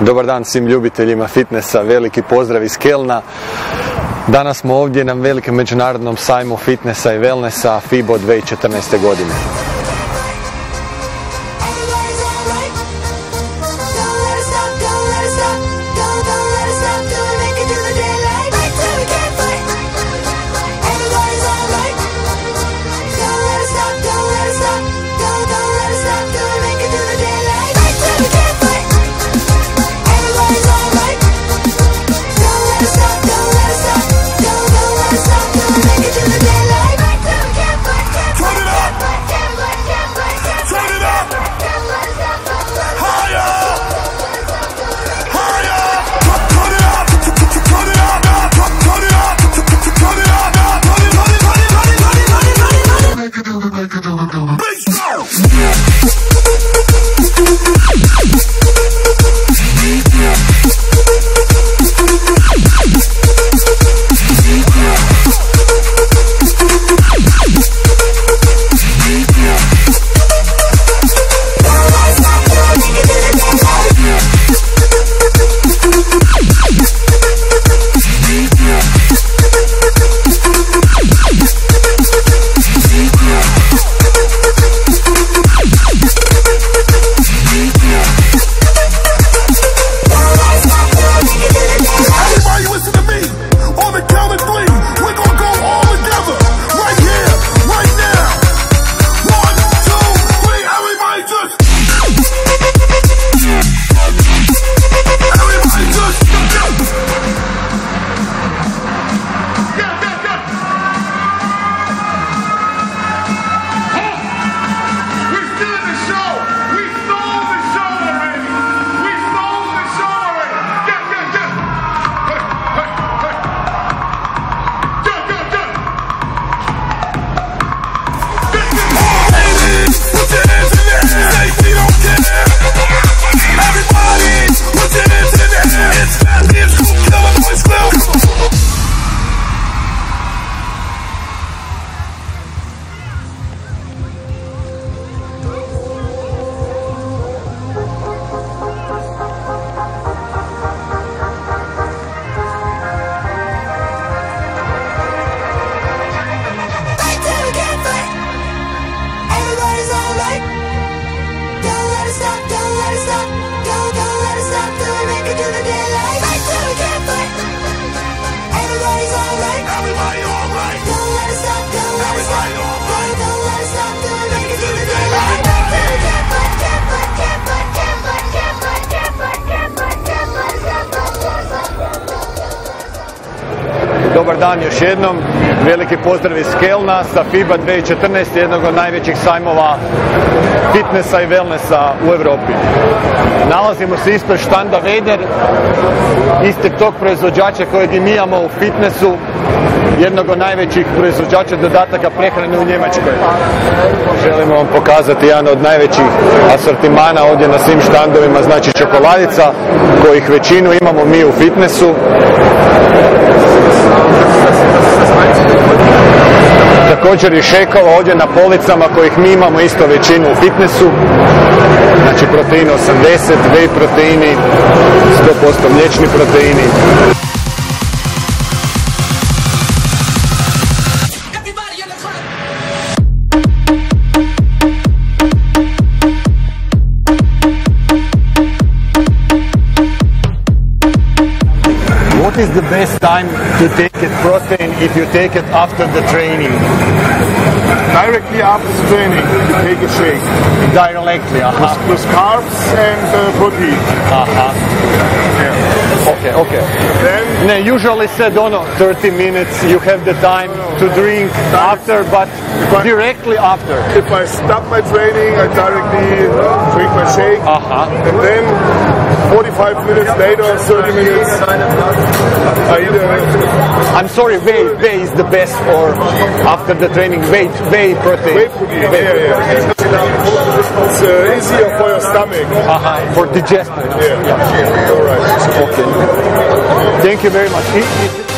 Dobar dan svim ljubiteljima fitnessa, veliki pozdrav iz Kelna. Danas smo ovdje na velikom međunarodnom sajmu fitnessa i wellnessa FIBO 2014. godine. Dobar dan još jednom, veliki pozdrav iz Kelna sa FIBA 2014, jednog od najvećih sajmova fitnessa i wellnessa u Europi. Nalazimo se ispred štanda Veder, istog tog proizvođača kojeg i mi imamo u fitnessu, jednog od najvećih proizvođača dodataka prehrane u Njemačkoj. Želimo vam pokazati jedan od najvećih asortimana ovdje na svim štandovima, znači čokoladica, kojih većinu imamo mi u fitnessu. Također i šekova ovdje na policama kojih mi imamo isto većinu u fitnessu. Znači protein 80, whey proteini, 100% mliječni proteini. What is the best time to take it protein if you take it after the training? Directly after the training, you take a shake. Directly, with carbs and protein. Yeah. Okay. Then usually said 30 minutes you have the time to drink after, but directly after. If I stop my training, I directly drink my shake. And then 45 minutes later, 30 minutes, I eat I'm sorry, whey is the best for after the training, whey protein. Whey protein, yeah. It's easier for your stomach. For digestion. Yeah. All right. Okay. Thank you very much.